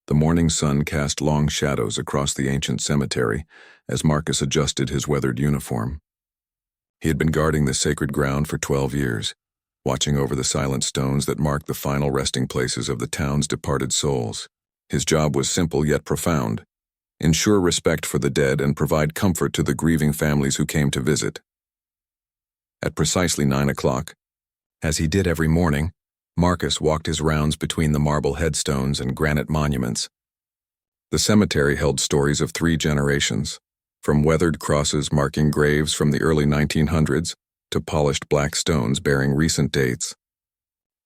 The morning sun cast long shadows across the ancient cemetery as Marcus adjusted his weathered uniform. He had been guarding the sacred ground for 12 years, watching over the silent stones that marked the final resting places of the town's departed souls. His job was simple yet profound: ensure respect for the dead and provide comfort to the grieving families who came to visit. At precisely 9 o'clock, as he did every morning, Marcus walked his rounds between the marble headstones and granite monuments. The cemetery held stories of 3 generations, from weathered crosses marking graves from the early 1900s to polished black stones bearing recent dates.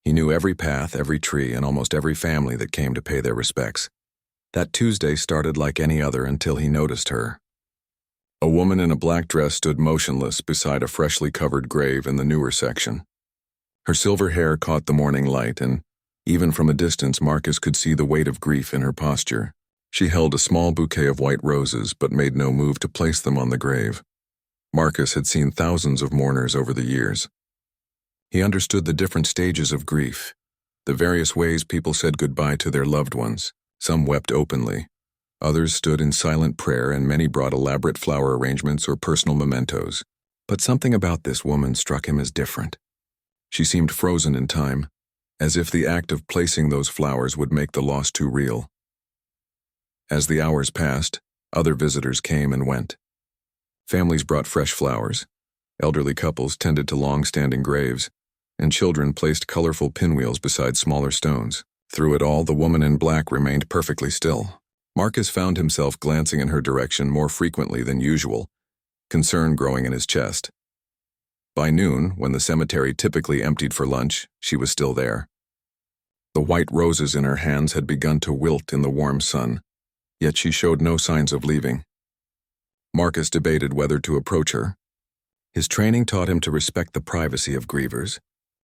He knew every path, every tree, and almost every family that came to pay their respects. That Tuesday started like any other until he noticed her. A woman in a black dress stood motionless beside a freshly covered grave in the newer section. Her silver hair caught the morning light, and even from a distance Marcus could see the weight of grief in her posture. She held a small bouquet of white roses but made no move to place them on the grave. Marcus had seen thousands of mourners over the years. He understood the different stages of grief, the various ways people said goodbye to their loved ones. Some wept openly, others stood in silent prayer, and many brought elaborate flower arrangements or personal mementos. But something about this woman struck him as different. She seemed frozen in time, as if the act of placing those flowers would make the loss too real. As the hours passed, other visitors came and went. Families brought fresh flowers, elderly couples tended to long-standing graves, and children placed colorful pinwheels beside smaller stones. Through it all, the woman in black remained perfectly still. Marcus found himself glancing in her direction more frequently than usual, concern growing in his chest. By noon, when the cemetery typically emptied for lunch, she was still there. The white roses in her hands had begun to wilt in the warm sun, yet she showed no signs of leaving. Marcus debated whether to approach her. His training taught him to respect the privacy of grievers,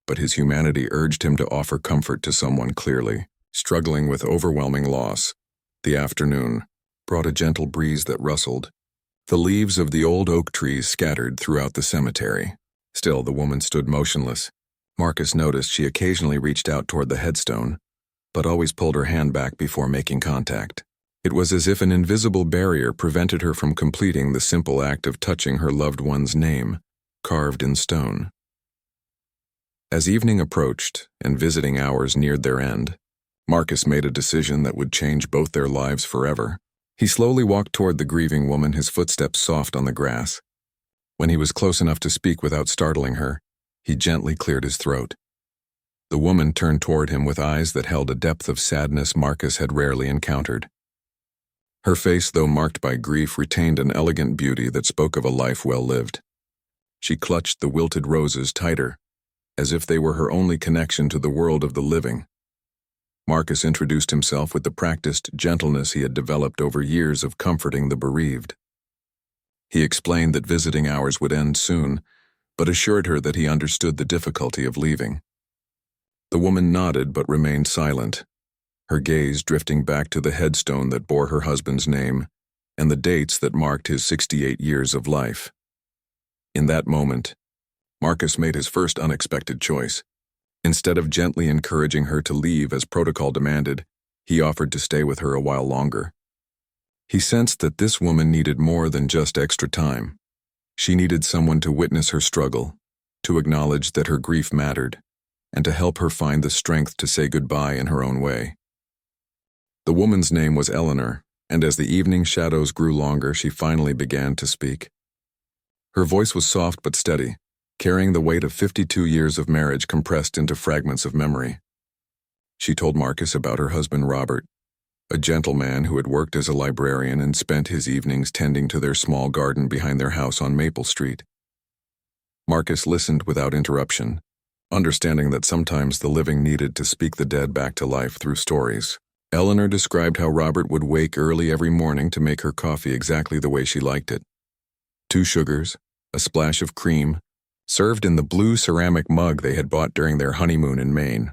but his humanity urged him to offer comfort to someone clearly struggling with overwhelming loss. The afternoon brought a gentle breeze that rustled. The leaves of the old oak trees scattered throughout the cemetery. Still, the woman stood motionless. Marcus noticed she occasionally reached out toward the headstone, but always pulled her hand back before making contact. It was as if an invisible barrier prevented her from completing the simple act of touching her loved one's name, carved in stone. As evening approached and visiting hours neared their end, Marcus made a decision that would change both their lives forever. He slowly walked toward the grieving woman, his footsteps soft on the grass. When he was close enough to speak without startling her, he gently cleared his throat. The woman turned toward him with eyes that held a depth of sadness Marcus had rarely encountered. Her face, though marked by grief, retained an elegant beauty that spoke of a life well lived. She clutched the wilted roses tighter, as if they were her only connection to the world of the living. Marcus introduced himself with the practiced gentleness he had developed over years of comforting the bereaved. He explained that visiting hours would end soon, but assured her that he understood the difficulty of leaving. The woman nodded but remained silent, her gaze drifting back to the headstone that bore her husband's name and the dates that marked his 68 years of life. In that moment, Marcus made his first unexpected choice. Instead of gently encouraging her to leave as protocol demanded, he offered to stay with her a while longer. He sensed that this woman needed more than just extra time. She needed someone to witness her struggle, to acknowledge that her grief mattered, and to help her find the strength to say goodbye in her own way. The woman's name was Eleanor, and as the evening shadows grew longer, she finally began to speak. Her voice was soft but steady, carrying the weight of 52 years of marriage compressed into fragments of memory. She told Marcus about her husband Robert, a gentleman who had worked as a librarian and spent his evenings tending to their small garden behind their house on Maple Street. Marcus listened without interruption, understanding that sometimes the living needed to speak the dead back to life through stories. Eleanor described how Robert would wake early every morning to make her coffee exactly the way she liked it. 2 sugars, a splash of cream, served in the blue ceramic mug they had bought during their honeymoon in Maine.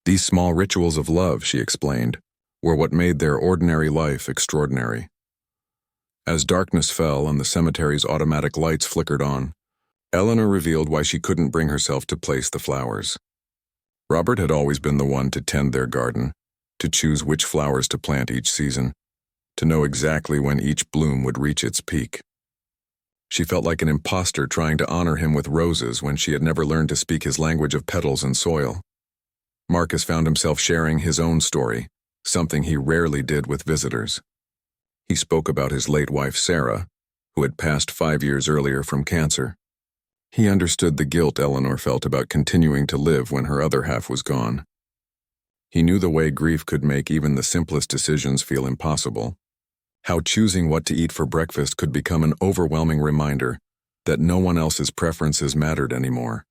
These small rituals of love, she explained, were what made their ordinary life extraordinary. As darkness fell and the cemetery's automatic lights flickered on, Eleanor revealed why she couldn't bring herself to place the flowers. Robert had always been the one to tend their garden, to choose which flowers to plant each season, to know exactly when each bloom would reach its peak. She felt like an imposter trying to honor him with roses when she had never learned to speak his language of petals and soil. Marcus found himself sharing his own story, something he rarely did with visitors. He spoke about his late wife Sarah, who had passed 5 years earlier from cancer. He understood the guilt Eleanor felt about continuing to live when her other half was gone. He knew the way grief could make even the simplest decisions feel impossible. How choosing what to eat for breakfast could become an overwhelming reminder that no one else's preferences mattered anymore.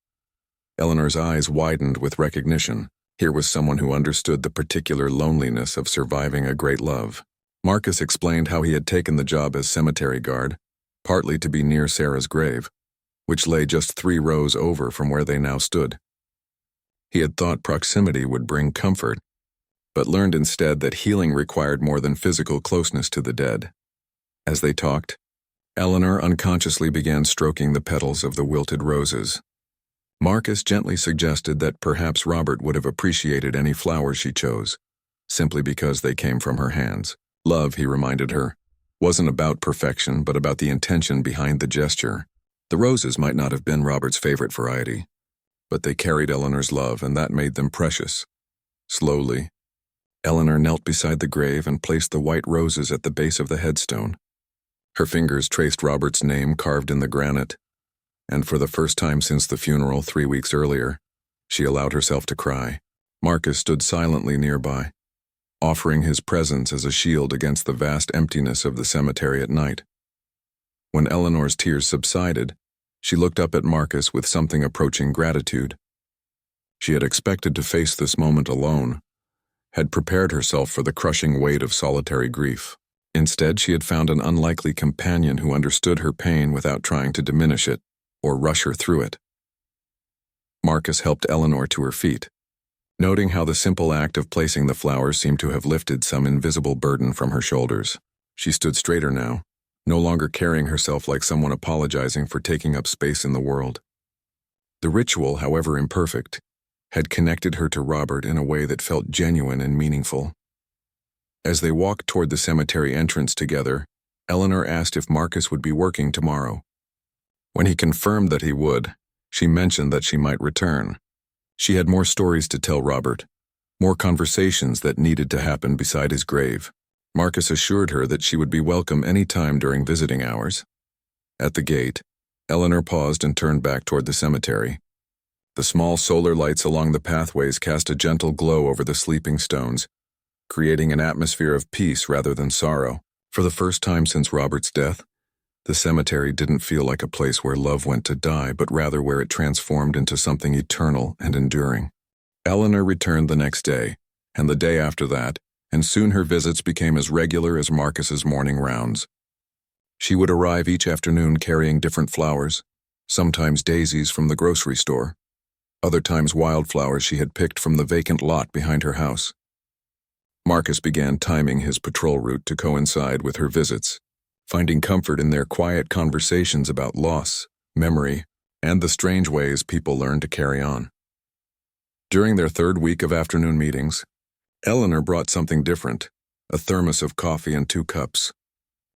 Eleanor's eyes widened with recognition. Here was someone who understood the particular loneliness of surviving a great love. Marcus explained how he had taken the job as cemetery guard, partly to be near Sarah's grave, which lay just 3 rows over from where they now stood. He had thought proximity would bring comfort, but learned instead that healing required more than physical closeness to the dead. As they talked, Eleanor unconsciously began stroking the petals of the wilted roses. Marcus gently suggested that perhaps Robert would have appreciated any flowers she chose, simply because they came from her hands. Love, he reminded her, wasn't about perfection but about the intention behind the gesture. The roses might not have been Robert's favorite variety, but they carried Eleanor's love, and that made them precious. Slowly, Eleanor knelt beside the grave and placed the white roses at the base of the headstone. Her fingers traced Robert's name carved in the granite, and for the first time since the funeral 3 weeks earlier, she allowed herself to cry. Marcus stood silently nearby, offering his presence as a shield against the vast emptiness of the cemetery at night. When Eleanor's tears subsided, she looked up at Marcus with something approaching gratitude. She had expected to face this moment alone, had prepared herself for the crushing weight of solitary grief. Instead, she had found an unlikely companion who understood her pain without trying to diminish it or rush her through it. Marcus helped Eleanor to her feet, noting how the simple act of placing the flowers seemed to have lifted some invisible burden from her shoulders. She stood straighter now, no longer carrying herself like someone apologizing for taking up space in the world. The ritual, however imperfect, had connected her to Robert in a way that felt genuine and meaningful. As they walked toward the cemetery entrance together, Eleanor asked if Marcus would be working tomorrow. When he confirmed that he would, she mentioned that she might return. She had more stories to tell Robert, more conversations that needed to happen beside his grave. Marcus assured her that she would be welcome any time during visiting hours. At the gate, Eleanor paused and turned back toward the cemetery. The small solar lights along the pathways cast a gentle glow over the sleeping stones, creating an atmosphere of peace rather than sorrow. For the first time since Robert's death, the cemetery didn't feel like a place where love went to die, but rather where it transformed into something eternal and enduring. Eleanor returned the next day, and the day after that, and soon her visits became as regular as Marcus's morning rounds. She would arrive each afternoon carrying different flowers, sometimes daisies from the grocery store, other times wildflowers she had picked from the vacant lot behind her house. Marcus began timing his patrol route to coincide with her visits, finding comfort in their quiet conversations about loss, memory, and the strange ways people learn to carry on. During their 3rd week of afternoon meetings, Eleanor brought something different, a thermos of coffee and 2 cups.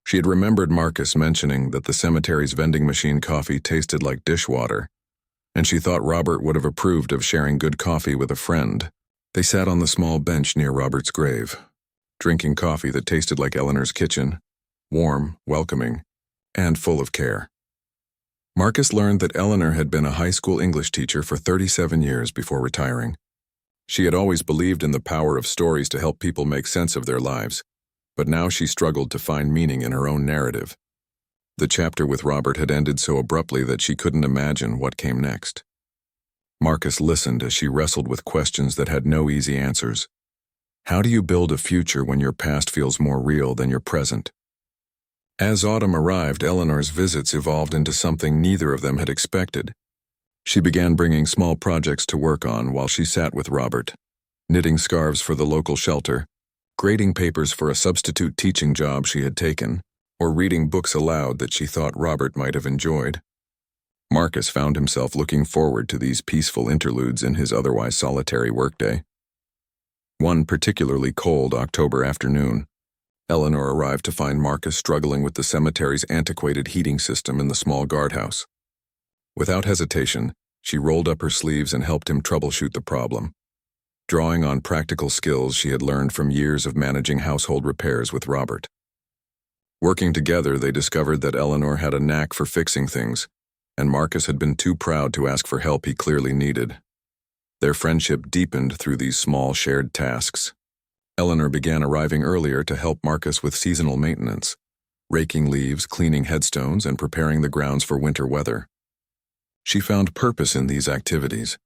She had remembered Marcus mentioning that the cemetery's vending machine coffee tasted like dishwater, and she thought Robert would have approved of sharing good coffee with a friend. They sat on the small bench near Robert's grave, drinking coffee that tasted like Eleanor's kitchen, warm, welcoming, and full of care. Marcus learned that Eleanor had been a high school English teacher for 37 years before retiring. She had always believed in the power of stories to help people make sense of their lives, but now she struggled to find meaning in her own narrative. The chapter with Robert had ended so abruptly that she couldn't imagine what came next. Marcus listened as she wrestled with questions that had no easy answers. How do you build a future when your past feels more real than your present? As autumn arrived, Eleanor's visits evolved into something neither of them had expected. She began bringing small projects to work on while she sat with Robert, knitting scarves for the local shelter, grading papers for a substitute teaching job she had taken, or reading books aloud that she thought Robert might have enjoyed. Marcus found himself looking forward to these peaceful interludes in his otherwise solitary workday. One particularly cold October afternoon, Eleanor arrived to find Marcus struggling with the cemetery's antiquated heating system in the small guardhouse. Without hesitation, she rolled up her sleeves and helped him troubleshoot the problem, drawing on practical skills she had learned from years of managing household repairs with Robert. Working together, they discovered that Eleanor had a knack for fixing things, and Marcus had been too proud to ask for help he clearly needed. Their friendship deepened through these small shared tasks. Eleanor began arriving earlier to help Marcus with seasonal maintenance, raking leaves, cleaning headstones, and preparing the grounds for winter weather. She found purpose in these activities,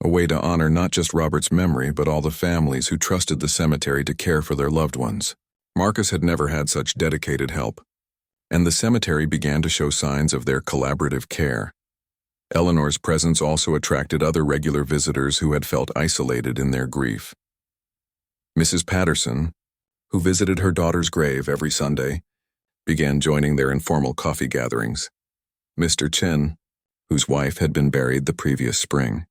a way to honor not just Robert's memory but all the families who trusted the cemetery to care for their loved ones. Marcus had never had such dedicated help, and the cemetery began to show signs of their collaborative care. Eleanor's presence also attracted other regular visitors who had felt isolated in their grief. Mrs. Patterson, who visited her daughter's grave every Sunday, began joining their informal coffee gatherings. Mr. Chen, whose wife had been buried the previous spring,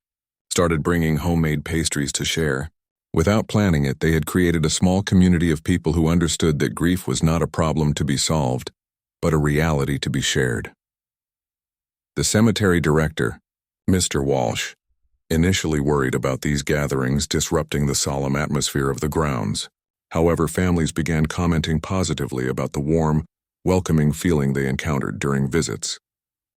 started bringing homemade pastries to share. Without planning it, they had created a small community of people who understood that grief was not a problem to be solved, but a reality to be shared. The cemetery director, Mr. Walsh, initially worried about these gatherings disrupting the solemn atmosphere of the grounds. However, families began commenting positively about the warm, welcoming feeling they encountered during visits.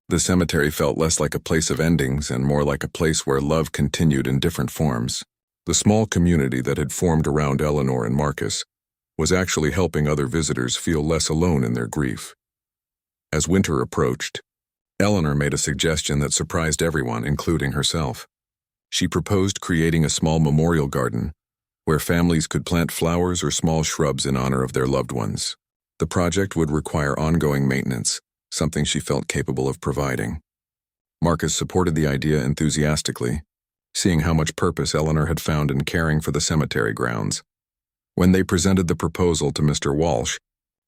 The cemetery felt less like a place of endings and more like a place where love continued in different forms. The small community that had formed around Eleanor and Marcus was actually helping other visitors feel less alone in their grief. As winter approached, Eleanor made a suggestion that surprised everyone, including herself. She proposed creating a small memorial garden where families could plant flowers or small shrubs in honor of their loved ones. The project would require ongoing maintenance, something she felt capable of providing. Marcus supported the idea enthusiastically, seeing how much purpose Eleanor had found in caring for the cemetery grounds. When they presented the proposal to Mr. Walsh,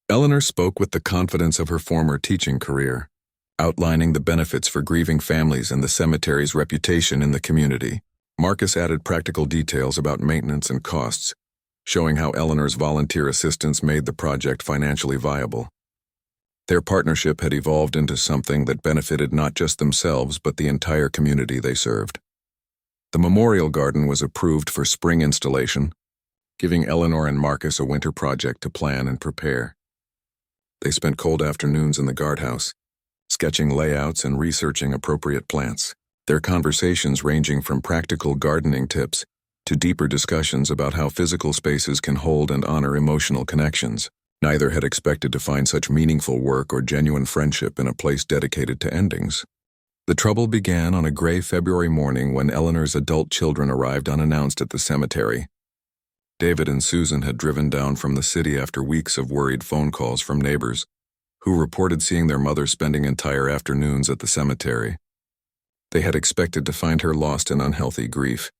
Eleanor spoke with the confidence of her former teaching career, outlining the benefits for grieving families and the cemetery's reputation in the community. Marcus added practical details about maintenance and costs, showing how Eleanor's volunteer assistance made the project financially viable. Their partnership had evolved into something that benefited not just themselves but the entire community they served. The memorial garden was approved for spring installation, giving Eleanor and Marcus a winter project to plan and prepare. They spent cold afternoons in the guardhouse, sketching layouts and researching appropriate plants, their conversations ranging from practical gardening tips to deeper discussions about how physical spaces can hold and honor emotional connections. Neither had expected to find such meaningful work or genuine friendship in a place dedicated to endings. The trouble began on a gray February morning when Eleanor's adult children arrived unannounced at the cemetery. David and Susan had driven down from the city after weeks of worried phone calls from neighbors, who reported seeing their mother spending entire afternoons at the cemetery. They had expected to find her lost in unhealthy grief,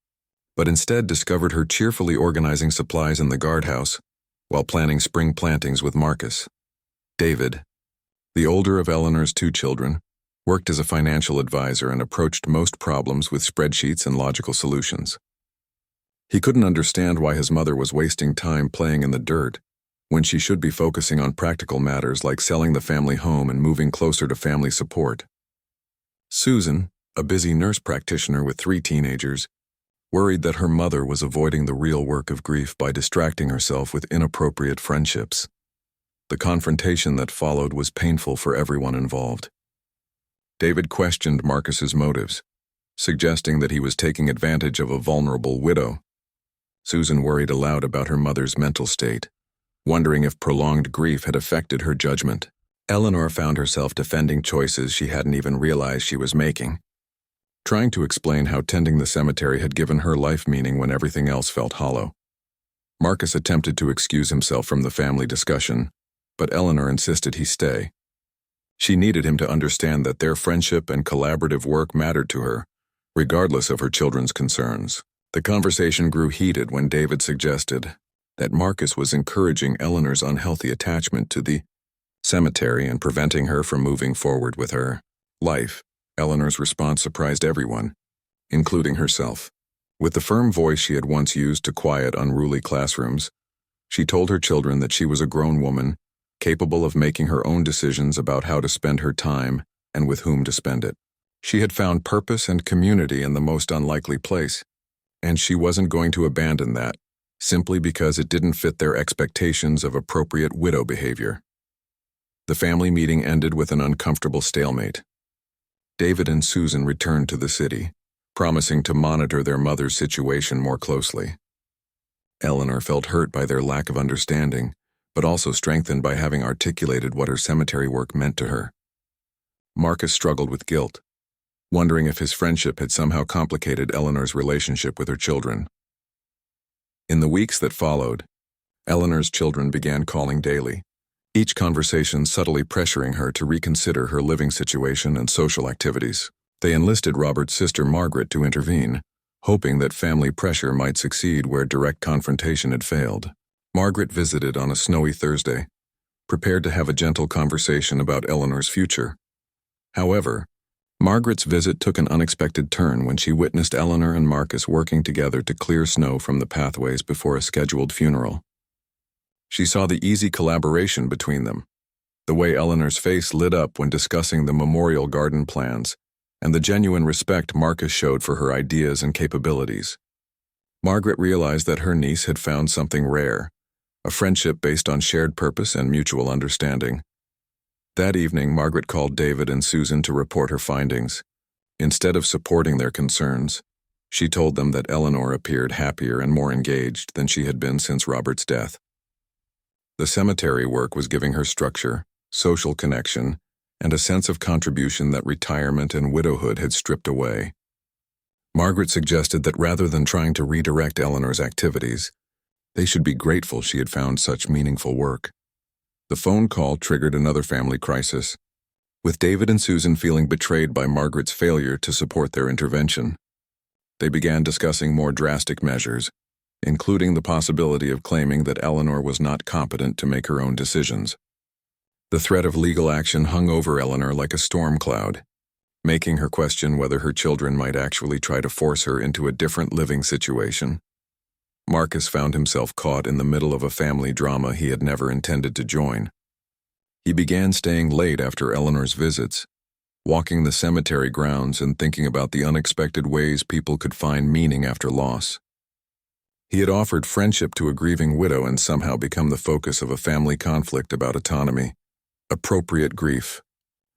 but instead discovered her cheerfully organizing supplies in the guardhouse while planning spring plantings with Marcus. David, the older of Eleanor's two children, worked as a financial advisor and approached most problems with spreadsheets and logical solutions. He couldn't understand why his mother was wasting time playing in the dirt when she should be focusing on practical matters like selling the family home and moving closer to family support. Susan, a busy nurse practitioner with 3 teenagers, worried that her mother was avoiding the real work of grief by distracting herself with inappropriate friendships. The confrontation that followed was painful for everyone involved. David questioned Marcus's motives, suggesting that he was taking advantage of a vulnerable widow. Susan worried aloud about her mother's mental state, wondering if prolonged grief had affected her judgment. Eleanor found herself defending choices she hadn't even realized she was making, trying to explain how tending the cemetery had given her life meaning when everything else felt hollow. Marcus attempted to excuse himself from the family discussion, but Eleanor insisted he stay. She needed him to understand that their friendship and collaborative work mattered to her, regardless of her children's concerns. The conversation grew heated when David suggested that Marcus was encouraging Eleanor's unhealthy attachment to the cemetery and preventing her from moving forward with her life. Eleanor's response surprised everyone, including herself. With the firm voice she had once used to quiet unruly classrooms, she told her children that she was a grown woman, capable of making her own decisions about how to spend her time and with whom to spend it. She had found purpose and community in the most unlikely place, and she wasn't going to abandon that, simply because it didn't fit their expectations of appropriate widow behavior. The family meeting ended with an uncomfortable stalemate. David and Susan returned to the city, promising to monitor their mother's situation more closely. Eleanor felt hurt by their lack of understanding, but also strengthened by having articulated what her cemetery work meant to her. Marcus struggled with guilt, wondering if his friendship had somehow complicated Eleanor's relationship with her children. In the weeks that followed, Eleanor's children began calling daily, each conversation subtly pressuring her to reconsider her living situation and social activities. They enlisted Robert's sister Margaret to intervene, hoping that family pressure might succeed where direct confrontation had failed. Margaret visited on a snowy Thursday, prepared to have a gentle conversation about Eleanor's future. However, Margaret's visit took an unexpected turn when she witnessed Eleanor and Marcus working together to clear snow from the pathways before a scheduled funeral. She saw the easy collaboration between them, the way Eleanor's face lit up when discussing the memorial garden plans, and the genuine respect Marcus showed for her ideas and capabilities. Margaret realized that her niece had found something rare, a friendship based on shared purpose and mutual understanding. That evening, Margaret called David and Susan to report her findings. Instead of supporting their concerns, she told them that Eleanor appeared happier and more engaged than she had been since Robert's death. The cemetery work was giving her structure, social connection, and a sense of contribution that retirement and widowhood had stripped away. Margaret suggested that rather than trying to redirect Eleanor's activities, they should be grateful she had found such meaningful work. The phone call triggered another family crisis, with David and Susan feeling betrayed by Margaret's failure to support their intervention. They began discussing more drastic measures, including the possibility of claiming that Eleanor was not competent to make her own decisions. The threat of legal action hung over Eleanor like a storm cloud, making her question whether her children might actually try to force her into a different living situation. Marcus found himself caught in the middle of a family drama he had never intended to join. He began staying late after Eleanor's visits, walking the cemetery grounds and thinking about the unexpected ways people could find meaning after loss. He had offered friendship to a grieving widow and somehow become the focus of a family conflict about autonomy, appropriate grief,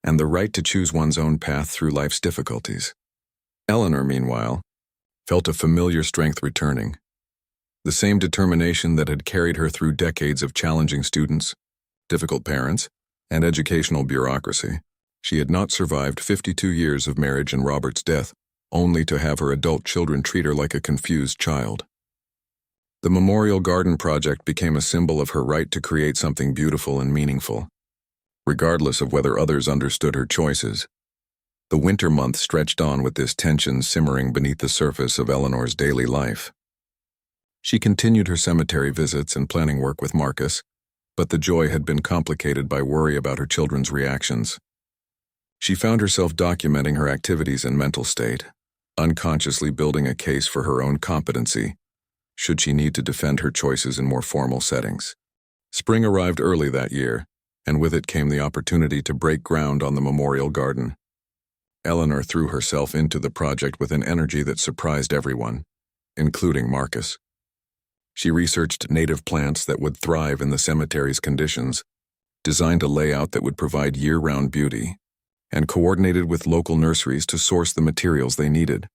and the right to choose one's own path through life's difficulties. Eleanor, meanwhile, felt a familiar strength returning. The same determination that had carried her through decades of challenging students, difficult parents, and educational bureaucracy. She had not survived 52 years of marriage and Robert's death, only to have her adult children treat her like a confused child. The Memorial Garden project became a symbol of her right to create something beautiful and meaningful, regardless of whether others understood her choices. The winter months stretched on with this tension simmering beneath the surface of Eleanor's daily life. She continued her cemetery visits and planning work with Marcus, but the joy had been complicated by worry about her children's reactions. She found herself documenting her activities and mental state, unconsciously building a case for her own competency, should she need to defend her choices in more formal settings. Spring arrived early that year, and with it came the opportunity to break ground on the Memorial Garden. Eleanor threw herself into the project with an energy that surprised everyone, including Marcus. She researched native plants that would thrive in the cemetery's conditions, designed a layout that would provide year-round beauty, and coordinated with local nurseries to source the materials they needed.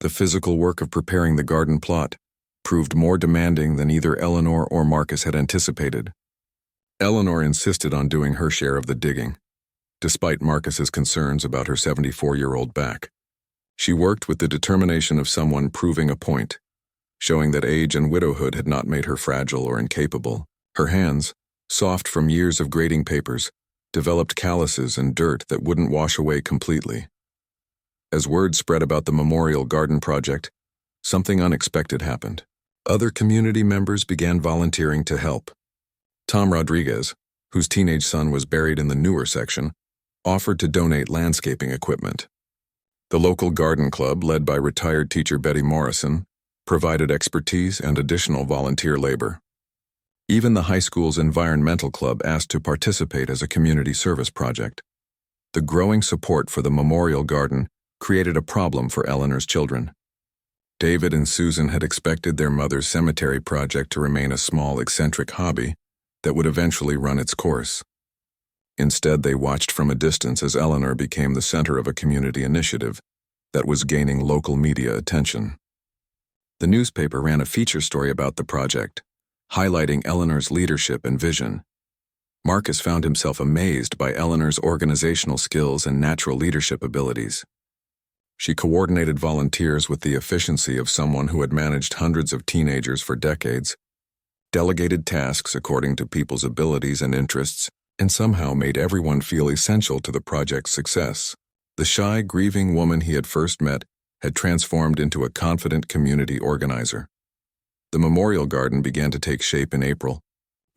The physical work of preparing the garden plot proved more demanding than either Eleanor or Marcus had anticipated. Eleanor insisted on doing her share of the digging, despite Marcus's concerns about her 74-year-old back. She worked with the determination of someone proving a point, showing that age and widowhood had not made her fragile or incapable. Her hands, soft from years of grading papers, developed calluses and dirt that wouldn't wash away completely. As word spread about the Memorial Garden project, something unexpected happened. Other community members began volunteering to help. Tom Rodriguez, whose teenage son was buried in the newer section, offered to donate landscaping equipment. The local garden club, led by retired teacher Betty Morrison, provided expertise and additional volunteer labor. Even the high school's environmental club asked to participate as a community service project. The growing support for the memorial garden created a problem for Eleanor's children. David and Susan had expected their mother's cemetery project to remain a small, eccentric hobby that would eventually run its course. Instead, they watched from a distance as Eleanor became the center of a community initiative that was gaining local media attention. The newspaper ran a feature story about the project, highlighting Eleanor's leadership and vision. Marcus found himself amazed by Eleanor's organizational skills and natural leadership abilities. She coordinated volunteers with the efficiency of someone who had managed hundreds of teenagers for decades, delegated tasks according to people's abilities and interests, and somehow made everyone feel essential to the project's success. The shy, grieving woman he had first met had transformed into a confident community organizer. The memorial garden began to take shape in April,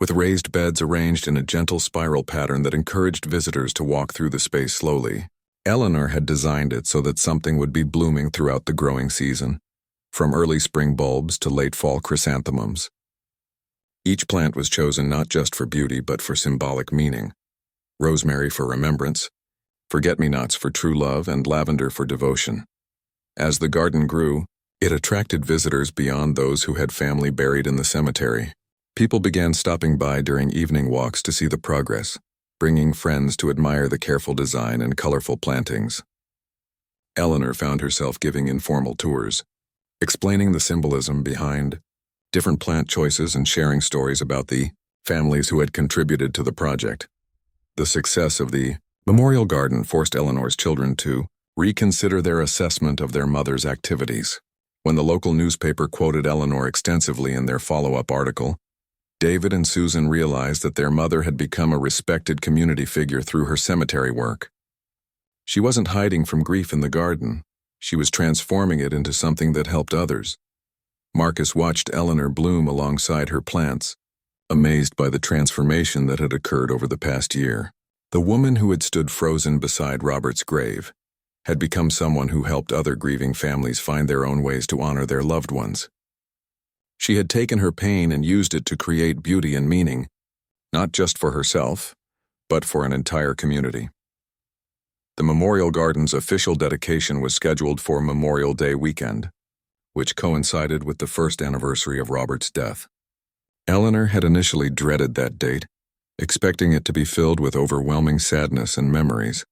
with raised beds arranged in a gentle spiral pattern that encouraged visitors to walk through the space slowly. Eleanor had designed it so that something would be blooming throughout the growing season, from early spring bulbs to late fall chrysanthemums. Each plant was chosen not just for beauty but for symbolic meaning: rosemary for remembrance, forget-me-nots for true love, and lavender for devotion. As the garden grew, it attracted visitors beyond those who had family buried in the cemetery. People began stopping by during evening walks to see the progress, bringing friends to admire the careful design and colorful plantings. Eleanor found herself giving informal tours, explaining the symbolism behind different plant choices and sharing stories about the families who had contributed to the project. The success of the memorial garden forced Eleanor's children to reconsider their assessment of their mother's activities. When the local newspaper quoted Eleanor extensively in their follow-up article, David and Susan realized that their mother had become a respected community figure through her cemetery work. She wasn't hiding from grief in the garden. She was transforming it into something that helped others. Marcus watched Eleanor bloom alongside her plants, amazed by the transformation that had occurred over the past year. The woman who had stood frozen beside Robert's grave had become someone who helped other grieving families find their own ways to honor their loved ones. She had taken her pain and used it to create beauty and meaning, not just for herself, but for an entire community. The Memorial Garden's official dedication was scheduled for Memorial Day weekend, which coincided with the first anniversary of Robert's death. Eleanor had initially dreaded that date, expecting it to be filled with overwhelming sadness and memories.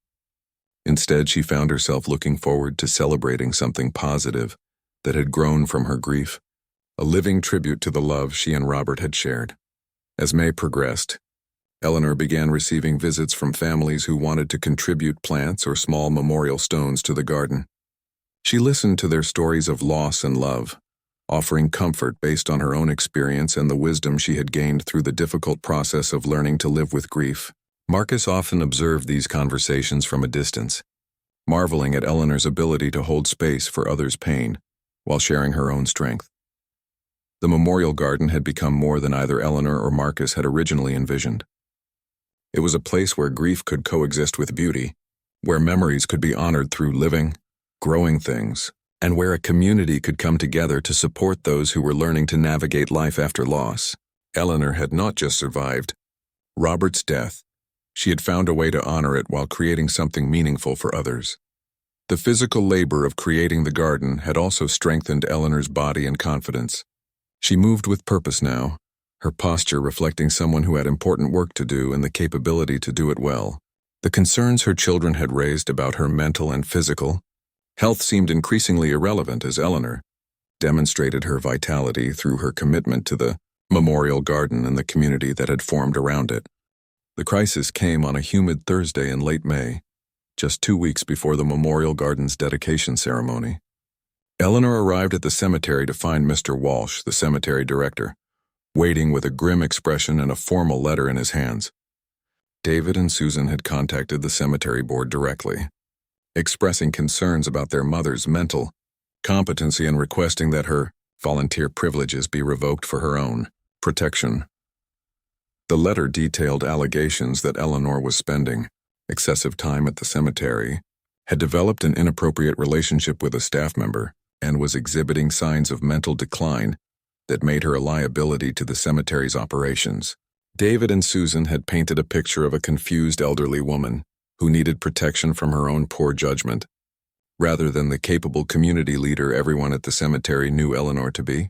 Instead, she found herself looking forward to celebrating something positive that had grown from her grief, a living tribute to the love she and Robert had shared. As May progressed, Eleanor began receiving visits from families who wanted to contribute plants or small memorial stones to the garden. She listened to their stories of loss and love, offering comfort based on her own experience and the wisdom she had gained through the difficult process of learning to live with grief. Marcus often observed these conversations from a distance, marveling at Eleanor's ability to hold space for others' pain while sharing her own strength. The memorial garden had become more than either Eleanor or Marcus had originally envisioned. It was a place where grief could coexist with beauty, where memories could be honored through living, growing things, and where a community could come together to support those who were learning to navigate life after loss. Eleanor had not just survived Robert's death. She had found a way to honor it while creating something meaningful for others. The physical labor of creating the garden had also strengthened Eleanor's body and confidence. She moved with purpose now, her posture reflecting someone who had important work to do and the capability to do it well. The concerns her children had raised about her mental and physical health seemed increasingly irrelevant as Eleanor demonstrated her vitality through her commitment to the memorial garden and the community that had formed around it. The crisis came on a humid Thursday in late May, just 2 weeks before the memorial garden's dedication ceremony. Eleanor arrived at the cemetery to find Mr. Walsh, the cemetery director, waiting with a grim expression and a formal letter in his hands. David and Susan had contacted the cemetery board directly, expressing concerns about their mother's mental competency and requesting that her volunteer privileges be revoked for her own protection. The letter detailed allegations that Eleanor was spending excessive time at the cemetery, had developed an inappropriate relationship with a staff member, and was exhibiting signs of mental decline that made her a liability to the cemetery's operations. David and Susan had painted a picture of a confused elderly woman who needed protection from her own poor judgment, rather than the capable community leader everyone at the cemetery knew Eleanor to be.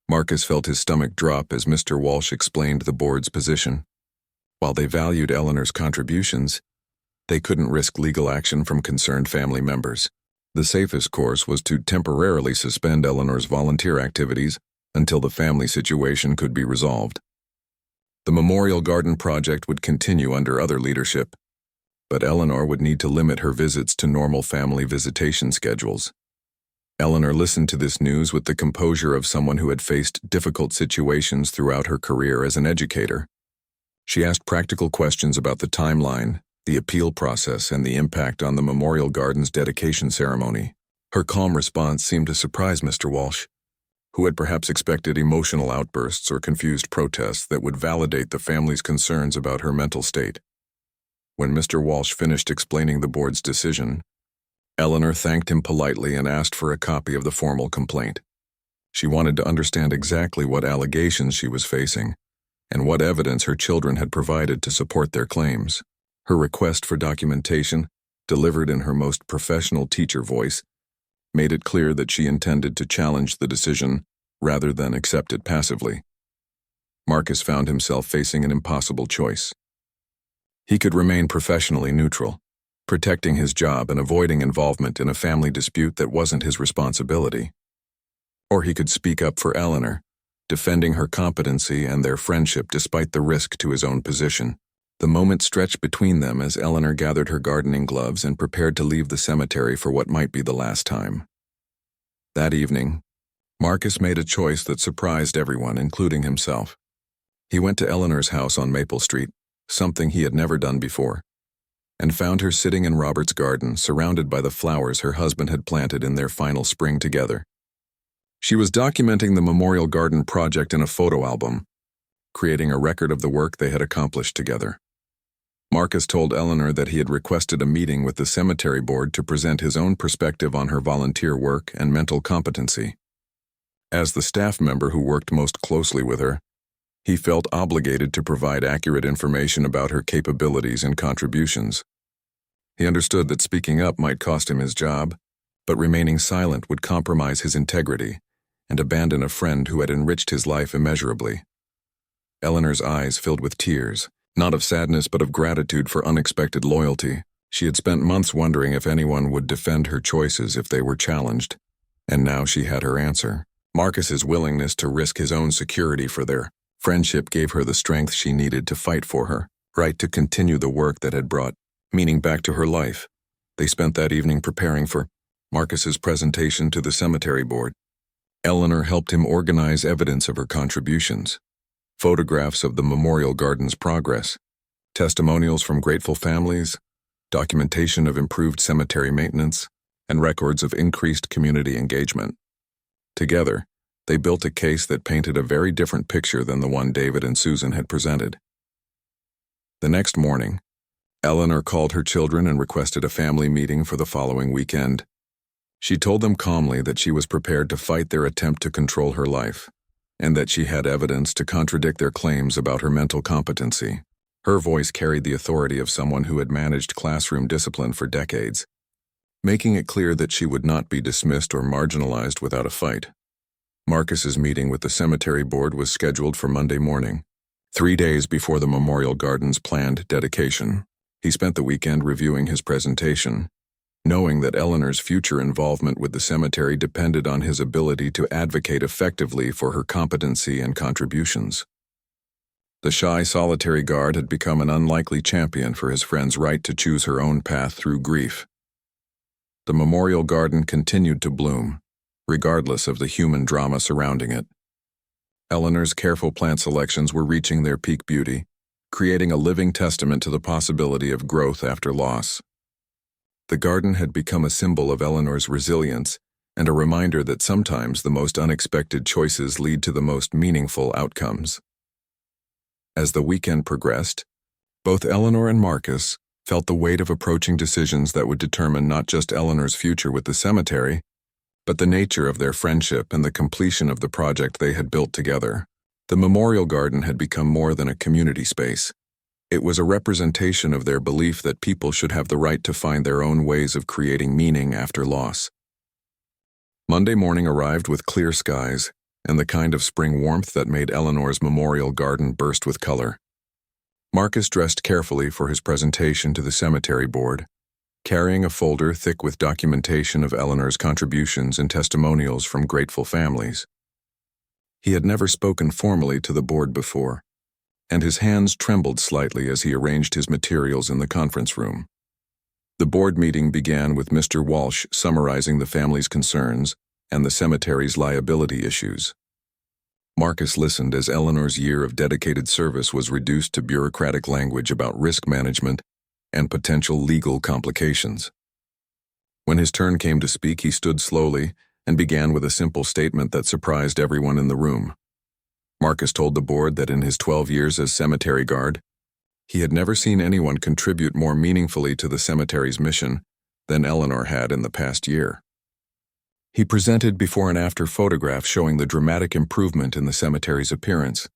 Marcus felt his stomach drop as Mr. Walsh explained the board's position. While they valued Eleanor's contributions, they couldn't risk legal action from concerned family members. The safest course was to temporarily suspend Eleanor's volunteer activities until the family situation could be resolved. The Memorial Garden project would continue under other leadership, but Eleanor would need to limit her visits to normal family visitation schedules. Eleanor listened to this news with the composure of someone who had faced difficult situations throughout her career as an educator. She asked practical questions about the timeline, the appeal process, and the impact on the Memorial Garden's dedication ceremony. Her calm response seemed to surprise Mr. Walsh, who had perhaps expected emotional outbursts or confused protests that would validate the family's concerns about her mental state. When Mr. Walsh finished explaining the board's decision, Eleanor thanked him politely and asked for a copy of the formal complaint. She wanted to understand exactly what allegations she was facing and what evidence her children had provided to support their claims. Her request for documentation, delivered in her most professional teacher voice, made it clear that she intended to challenge the decision rather than accept it passively. Marcus found himself facing an impossible choice. He could remain professionally neutral, protecting his job and avoiding involvement in a family dispute that wasn't his responsibility. Or he could speak up for Eleanor, defending her competency and their friendship despite the risk to his own position. The moment stretched between them as Eleanor gathered her gardening gloves and prepared to leave the cemetery for what might be the last time. That evening, Marcus made a choice that surprised everyone, including himself. He went to Eleanor's house on Maple Street, something he had never done before, and found her sitting in Robert's garden, surrounded by the flowers her husband had planted in their final spring together. She was documenting the Memorial Garden project in a photo album, creating a record of the work they had accomplished together. Marcus told Eleanor that he had requested a meeting with the cemetery board to present his own perspective on her volunteer work and mental competency. As the staff member who worked most closely with her, he felt obligated to provide accurate information about her capabilities and contributions. He understood that speaking up might cost him his job, but remaining silent would compromise his integrity and abandon a friend who had enriched his life immeasurably. Eleanor's eyes filled with tears, not of sadness but of gratitude for unexpected loyalty. She had spent months wondering if anyone would defend her choices if they were challenged, and now she had her answer. Marcus's willingness to risk his own security for their friendship gave her the strength she needed to fight for her right to continue the work that had brought meaning back to her life. They spent that evening preparing for Marcus's presentation to the cemetery board. Eleanor helped him organize evidence of her contributions, photographs of the Memorial Garden's progress, testimonials from grateful families, documentation of improved cemetery maintenance, and records of increased community engagement. Together, they built a case that painted a very different picture than the one David and Susan had presented. The next morning, Eleanor called her children and requested a family meeting for the following weekend. She told them calmly that she was prepared to fight their attempt to control her life, and that she had evidence to contradict their claims about her mental competency. Her voice carried the authority of someone who had managed classroom discipline for decades, making it clear that she would not be dismissed or marginalized without a fight. Marcus's meeting with the cemetery board was scheduled for Monday morning, 3 days before the Memorial Garden's planned dedication. He spent the weekend reviewing his presentation, knowing that Eleanor's future involvement with the cemetery depended on his ability to advocate effectively for her competency and contributions. The shy, solitary guard had become an unlikely champion for his friend's right to choose her own path through grief. The Memorial Garden continued to bloom, regardless of the human drama surrounding it. Eleanor's careful plant selections were reaching their peak beauty, creating a living testament to the possibility of growth after loss. The garden had become a symbol of Eleanor's resilience and a reminder that sometimes the most unexpected choices lead to the most meaningful outcomes. As the weekend progressed, both Eleanor and Marcus felt the weight of approaching decisions that would determine not just Eleanor's future with the cemetery, but the nature of their friendship and the completion of the project they had built together. The memorial garden had become more than a community space. It was a representation of their belief that people should have the right to find their own ways of creating meaning after loss. Monday morning arrived with clear skies and the kind of spring warmth that made Eleanor's memorial garden burst with color. Marcus dressed carefully for his presentation to the cemetery board, carrying a folder thick with documentation of Eleanor's contributions and testimonials from grateful families. He had never spoken formally to the board before, and his hands trembled slightly as he arranged his materials in the conference room. The board meeting began with Mr. Walsh summarizing the family's concerns and the cemetery's liability issues. Marcus listened as Eleanor's year of dedicated service was reduced to bureaucratic language about risk management and potential legal complications. When his turn came to speak, he stood slowly and began with a simple statement that surprised everyone in the room. Marcus told the board that in his 12 years as cemetery guard, he had never seen anyone contribute more meaningfully to the cemetery's mission than Eleanor had in the past year. He presented before and after photographs showing the dramatic improvement in the cemetery's appearance,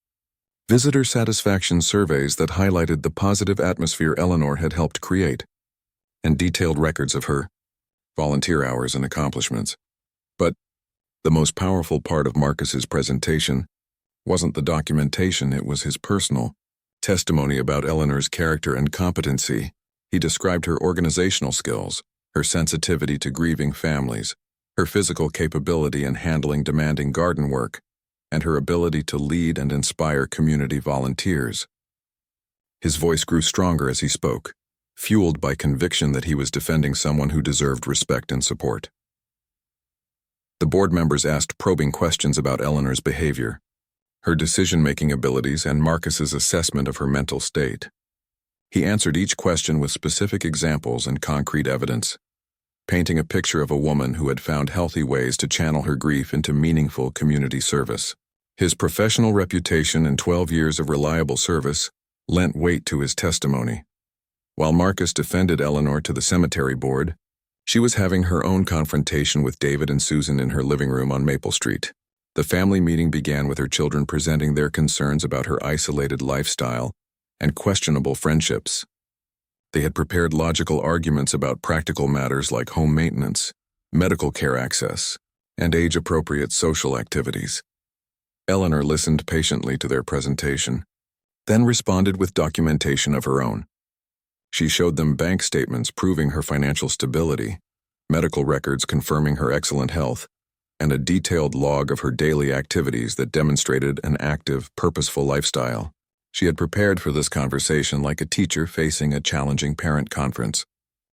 visitor satisfaction surveys that highlighted the positive atmosphere Eleanor had helped create, and detailed records of her volunteer hours and accomplishments. But the most powerful part of Marcus's presentation wasn't the documentation, it was his personal testimony about Eleanor's character and competency. He described her organizational skills, her sensitivity to grieving families, her physical capability in handling demanding garden work, and her ability to lead and inspire community volunteers. His voice grew stronger as he spoke, fueled by conviction that he was defending someone who deserved respect and support. The board members asked probing questions about Eleanor's behavior, her decision-making abilities, and Marcus's assessment of her mental state. He answered each question with specific examples and concrete evidence, painting a picture of a woman who had found healthy ways to channel her grief into meaningful community service. His professional reputation and 12 years of reliable service lent weight to his testimony. While Marcus defended Eleanor to the cemetery board, she was having her own confrontation with David and Susan in her living room on Maple Street. The family meeting began with her children presenting their concerns about her isolated lifestyle and questionable friendships. They had prepared logical arguments about practical matters like home maintenance, medical care access, and age-appropriate social activities. Eleanor listened patiently to their presentation, then responded with documentation of her own. She showed them bank statements proving her financial stability, medical records confirming her excellent health, and a detailed log of her daily activities that demonstrated an active, purposeful lifestyle. She had prepared for this conversation like a teacher facing a challenging parent conference,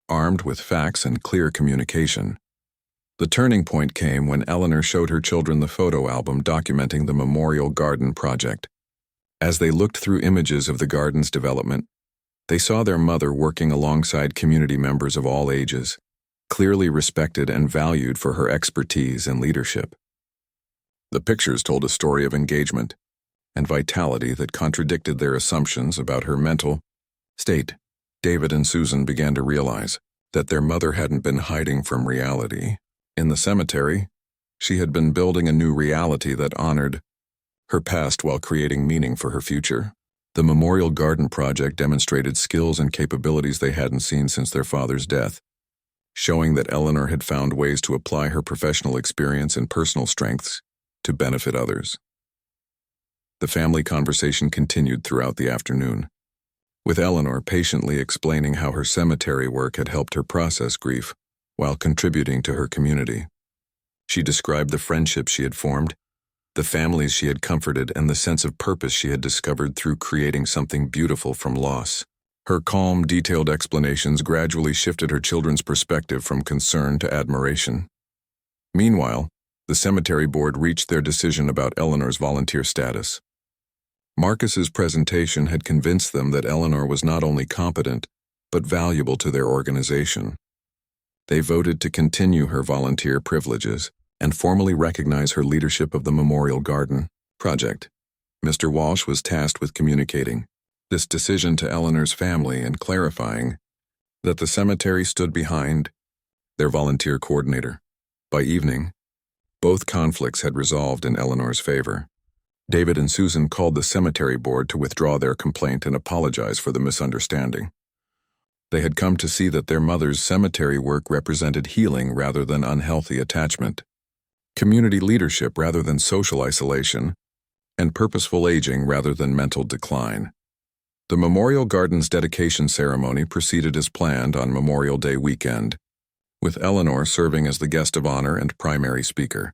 armed with facts and clear communication. The turning point came when Eleanor showed her children the photo album documenting the Memorial Garden project. As they looked through images of the garden's development, they saw their mother working alongside community members of all ages, clearly respected and valued for her expertise and leadership. The pictures told a story of engagement and vitality that contradicted their assumptions about her mental state. David and Susan began to realize that their mother hadn't been hiding from reality. In the cemetery, she had been building a new reality that honored her past while creating meaning for her future. The Memorial Garden project demonstrated skills and capabilities they hadn't seen since their father's death, showing that Eleanor had found ways to apply her professional experience and personal strengths to benefit others. The family conversation continued throughout the afternoon, with Eleanor patiently explaining how her cemetery work had helped her process grief while contributing to her community. She described the friendships she had formed, the families she had comforted, and the sense of purpose she had discovered through creating something beautiful from loss. Her calm, detailed explanations gradually shifted her children's perspective from concern to admiration. Meanwhile, the cemetery board reached their decision about Eleanor's volunteer status. Marcus's presentation had convinced them that Eleanor was not only competent, but valuable to their organization. They voted to continue her volunteer privileges and formally recognize her leadership of the Memorial Garden project. Mr. Walsh was tasked with communicating this decision to Eleanor's family and clarifying that the cemetery stood behind their volunteer coordinator. By evening, Both conflicts had resolved in Eleanor's favor. David and Susan called the cemetery board to withdraw their complaint and apologize for the misunderstanding. They had come to see that their mother's cemetery work represented healing rather than unhealthy attachment, community leadership rather than social isolation, and purposeful aging rather than mental decline. The Memorial Garden's dedication ceremony proceeded as planned on Memorial Day weekend, with Eleanor serving as the guest of honor and primary speaker.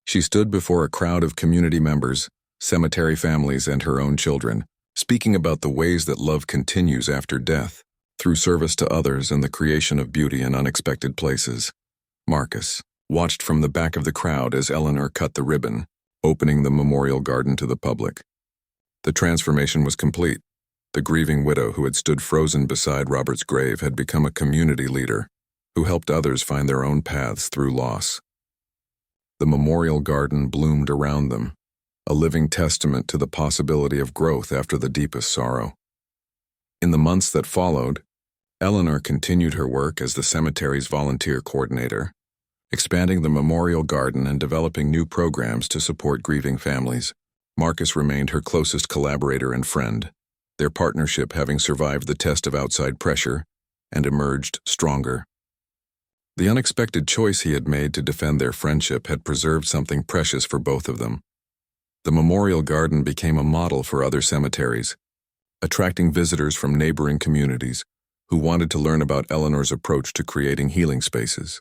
She stood before a crowd of community members, cemetery families, and her own children, speaking about the ways that love continues after death, through service to others and the creation of beauty in unexpected places. Marcus watched from the back of the crowd as Eleanor cut the ribbon, opening the memorial garden to the public. The transformation was complete. The grieving widow who had stood frozen beside Robert's grave had become a community leader who helped others find their own paths through loss. The memorial garden bloomed around them, a living testament to the possibility of growth after the deepest sorrow. In the months that followed, Eleanor continued her work as the cemetery's volunteer coordinator, expanding the memorial garden and developing new programs to support grieving families. Marcus remained her closest collaborator and friend, their partnership having survived the test of outside pressure and emerged stronger. The unexpected choice he had made to defend their friendship had preserved something precious for both of them. The memorial garden became a model for other cemeteries, attracting visitors from neighboring communities who wanted to learn about Eleanor's approach to creating healing spaces.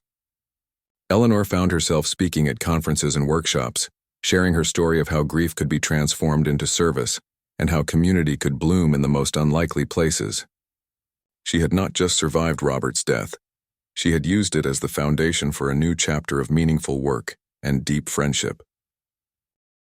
Eleanor found herself speaking at conferences and workshops, sharing her story of how grief could be transformed into service and how community could bloom in the most unlikely places. She had not just survived Robert's death, she had used it as the foundation for a new chapter of meaningful work and deep friendship.